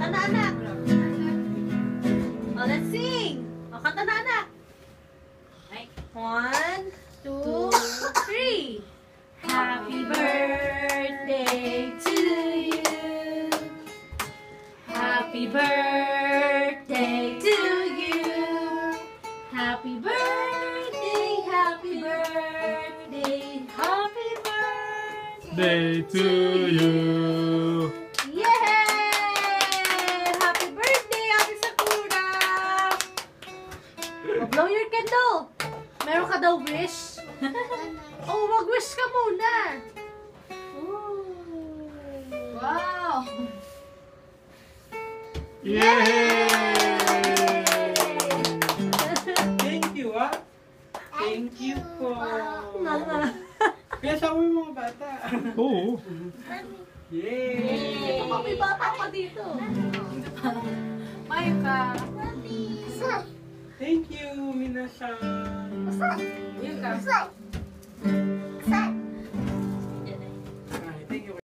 Kanta na, anak. Oh, let's sing. Oh, kanta na, anak. 1, 2, 3. Happy birthday to you. Happy birthday to you. Happy birthday, happy birthday, happy birthday Day to you. Yay! Happy birthday, Ate Sakura! Oh, blow your candle. Meron ka daw wish? Oh, mag-wish ka muna. Ooh. Wow! Yay! Thank you, ah. Thank you po. Kaya sa mga bata. Oo. Yay! Ito pa, may bata pa dito. Mayo ka. Thank you, Minasan. Mayo ka.